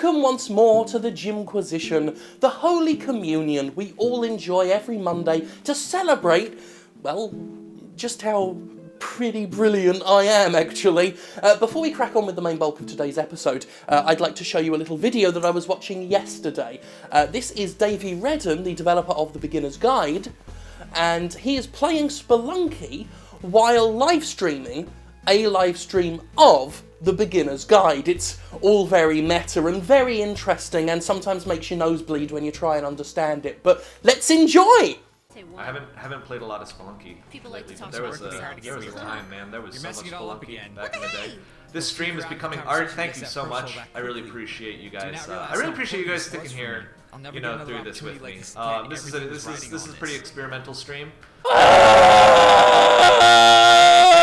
Welcome once more to the Jimquisition, the Holy Communion we all enjoy every Monday to celebrate, well, just how pretty brilliant I am, actually. Before we crack on with the main bulk of today's episode, I'd like to show you a little video that I was watching yesterday. This is Davey Redden, the developer of The Beginner's Guide, and he is playing Spelunky while live streaming a live stream of The Beginner's Guide. It's all very meta and very interesting and sometimes makes your nose bleed when you try and understand it, but let's enjoy! I haven't played a lot of Spelunky lately, but there was a time, man, there was so much Spelunky back in the day. This stream is becoming art. Thank you so much. I really appreciate you guys. I really appreciate you guys sticking here, you know, through this with me. This is a pretty experimental stream.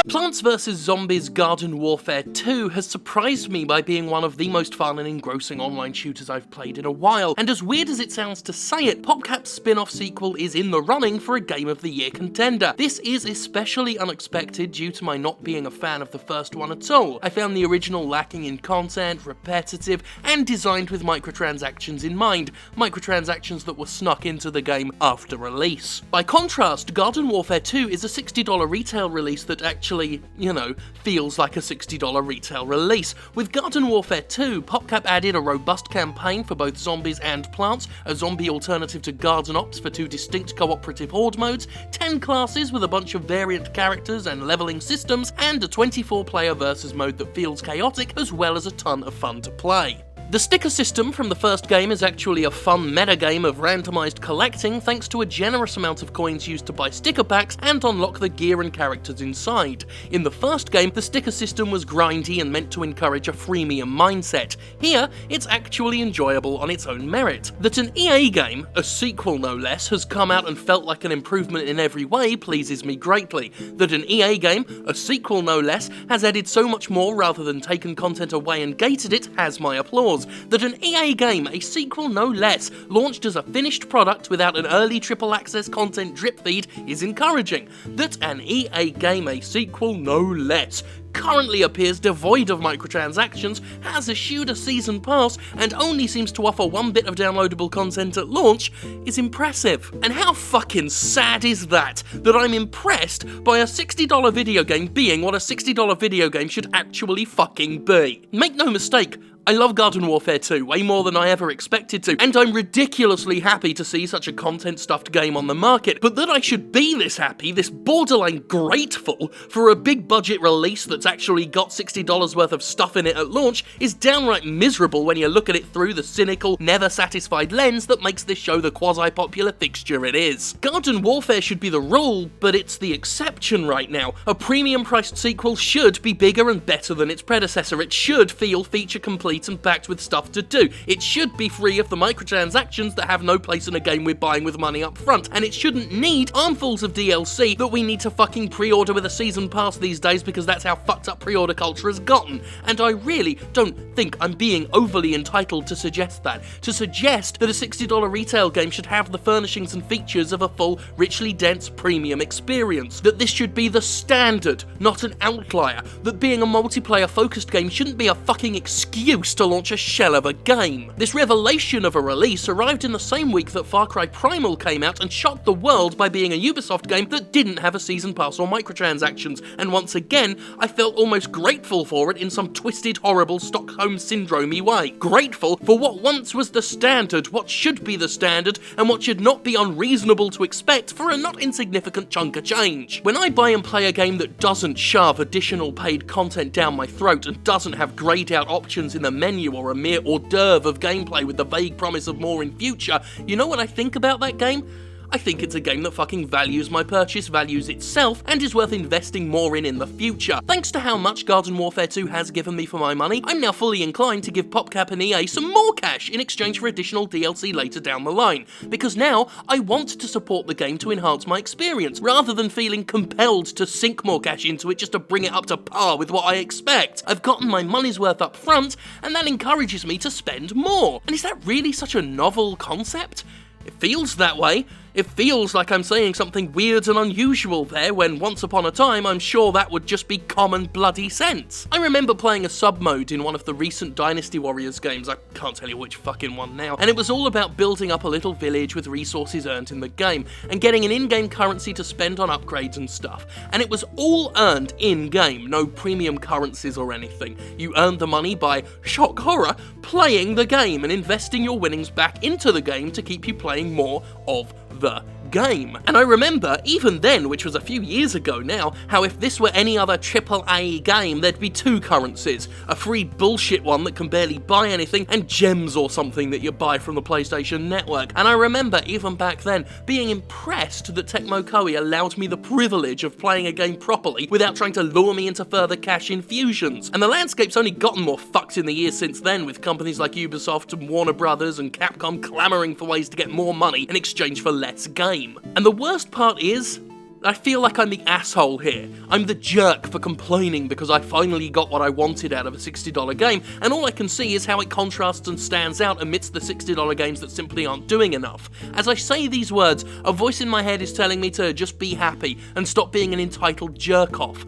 Plants vs. Zombies Garden Warfare 2 has surprised me by being one of the most fun and engrossing online shooters I've played in a while, and as weird as it sounds to say it, PopCap's spin-off sequel is in the running for a Game of the Year contender. This is especially unexpected due to my not being a fan of the first one at all. I found the original lacking in content, repetitive, and designed with microtransactions in mind, microtransactions that were snuck into the game after release. By contrast, Garden Warfare 2 is a $60 retail release that actually, you know, feels like a $60 retail release. With Garden Warfare 2, PopCap added a robust campaign for both zombies and plants, a zombie alternative to Garden Ops for two distinct cooperative horde modes, 10 classes with a bunch of variant characters and leveling systems, and a 24-player versus mode that feels chaotic as well as a ton of fun to play. The sticker system from the first game is actually a fun metagame of randomized collecting thanks to a generous amount of coins used to buy sticker packs and unlock the gear and characters inside. In the first game, the sticker system was grindy and meant to encourage a freemium mindset. Here, it's actually enjoyable on its own merit. That an EA game, a sequel no less, has come out and felt like an improvement in every way pleases me greatly. That an EA game, a sequel no less, has added so much more rather than taken content away and gated it has my applause. That an EA game, a sequel no less, launched as a finished product without an early triple access content drip feed is encouraging. That an EA game, a sequel no less, currently appears devoid of microtransactions, has eschewed a season pass, and only seems to offer one bit of downloadable content at launch is impressive. And how fucking sad is that? That I'm impressed by a $60 video game being what a $60 video game should actually fucking be. Make no mistake, I love Garden Warfare 2 way more than I ever expected to, and I'm ridiculously happy to see such a content-stuffed game on the market, but that I should be this happy, this borderline grateful, for a big-budget release that's actually got $60 worth of stuff in it at launch is downright miserable when you look at it through the cynical, never-satisfied lens that makes this show the quasi-popular fixture it is. Garden Warfare should be the rule, but it's the exception right now. A premium-priced sequel should be bigger and better than its predecessor. It should feel feature-complete and packed with stuff to do. It should be free of the microtransactions that have no place in a game we're buying with money up front, and it shouldn't need armfuls of DLC that we need to fucking pre-order with a season pass these days because that's how fucked up pre-order culture has gotten. And I really don't think I'm being overly entitled to suggest that. To suggest that a $60 retail game should have the furnishings and features of a full, richly dense premium experience. That this should be the standard, not an outlier. That being a multiplayer focused game shouldn't be a fucking excuse to launch a shell of a game. This revelation of a release arrived in the same week that Far Cry Primal came out and shocked the world by being a Ubisoft game that didn't have a season pass or microtransactions, and once again, I felt almost grateful for it in some twisted, horrible Stockholm Syndrome-y way. Grateful for what once was the standard, what should be the standard, and what should not be unreasonable to expect for a not insignificant chunk of change. When I buy and play a game that doesn't shove additional paid content down my throat and doesn't have greyed out options in the menu or a mere hors d'oeuvre of gameplay with the vague promise of more in future, you know what I think about that game? I think it's a game that fucking values my purchase, values itself, and is worth investing more in the future. Thanks to how much Garden Warfare 2 has given me for my money, I'm now fully inclined to give PopCap and EA some more cash in exchange for additional DLC later down the line, because now I want to support the game to enhance my experience, rather than feeling compelled to sink more cash into it just to bring it up to par with what I expect. I've gotten my money's worth up front, and that encourages me to spend more. And is that really such a novel concept? It feels that way. It feels like I'm saying something weird and unusual there, when once upon a time I'm sure that would just be common bloody sense. I remember playing a sub-mode in one of the recent Dynasty Warriors games, I can't tell you which fucking one now, and it was all about building up a little village with resources earned in the game, and getting an in-game currency to spend on upgrades and stuff. And it was all earned in-game, no premium currencies or anything. You earned the money by, shock horror, playing the game and investing your winnings back into the game to keep you playing more of the game. And I remember, even then, which was a few years ago now, how if this were any other AAA game, there'd be two currencies. A free bullshit one that can barely buy anything, and gems or something that you buy from the PlayStation Network. And I remember, even back then, being impressed that Tecmo Koei allowed me the privilege of playing a game properly without trying to lure me into further cash infusions. And the landscape's only gotten more fucked in the years since then, with companies like Ubisoft and Warner Brothers and Capcom clamoring for ways to get more money in exchange for less game. And the worst part is, I feel like I'm the asshole here. I'm the jerk for complaining because I finally got what I wanted out of a $60 game, and all I can see is how it contrasts and stands out amidst the $60 games that simply aren't doing enough. As I say these words, a voice in my head is telling me to just be happy and stop being an entitled jerk-off.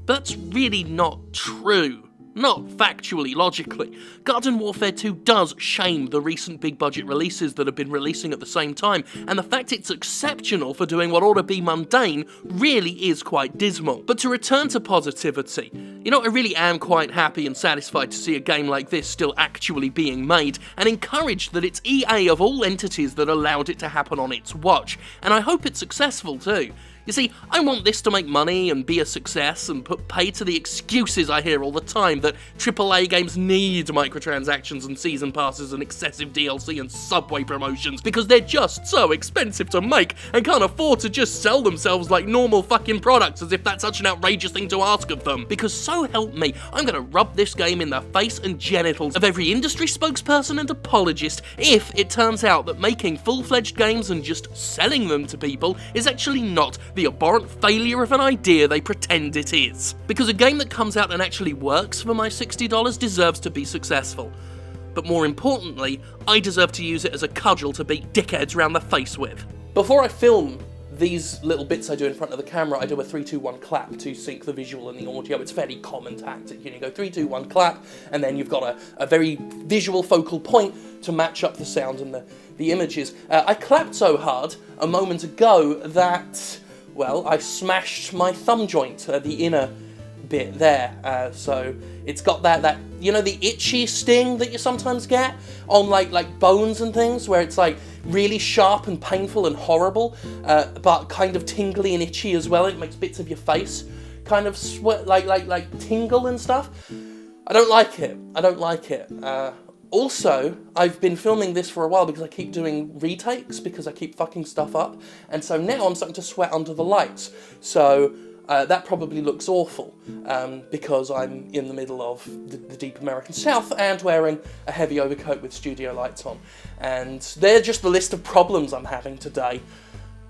But that's really not true. Not factually, logically. Garden Warfare 2 does shame the recent big-budget releases that have been releasing at the same time, and the fact it's exceptional for doing what ought to be mundane really is quite dismal. But to return to positivity, you know, I really am quite happy and satisfied to see a game like this still actually being made, and encouraged that it's EA of all entities that allowed it to happen on its watch, and I hope it's successful too. You see, I want this to make money and be a success and put pay to the excuses I hear all the time that AAA games need microtransactions and season passes and excessive DLC and Subway promotions because they're just so expensive to make and can't afford to just sell themselves like normal fucking products as if that's such an outrageous thing to ask of them. Because so help me, I'm gonna rub this game in the face and genitals of every industry spokesperson and apologist if it turns out that making full-fledged games and just selling them to people is actually not the abhorrent failure of an idea they pretend it is. Because a game that comes out and actually works for my $60 deserves to be successful. But more importantly, I deserve to use it as a cudgel to beat dickheads round the face with. Before I film these little bits I do in front of the camera, I do a 3-2-1 clap to sync the visual and the audio. It's a fairly common tactic. You go 3-2-1 clap, and then you've got a very visual focal point to match up the sound and the images. I clapped so hard a moment ago that, well, I smashed my thumb joint, the inner bit there. So it's got that, you know, the itchy sting that you sometimes get on like bones and things, where it's like really sharp and painful and horrible, but kind of tingly and itchy as well. It makes bits of your face kind of sweat, like tingle and stuff. I don't like it. I don't like it. Also, I've been filming this for a while because I keep doing retakes because I keep fucking stuff up, and so now I'm starting to sweat under the lights. So that probably looks awful because I'm in the middle of the deep American South and wearing a heavy overcoat with studio lights on. And they're just the list of problems I'm having today.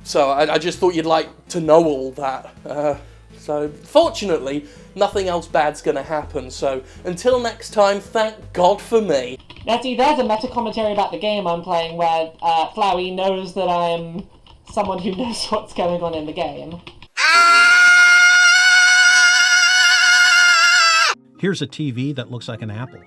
So I just thought you'd like to know all that. So fortunately, nothing else bad's gonna happen. So until next time, thank God for me. Now see, there's a meta-commentary about the game I'm playing where Flowey knows that I'm someone who knows what's going on in the game. Here's a TV that looks like an apple.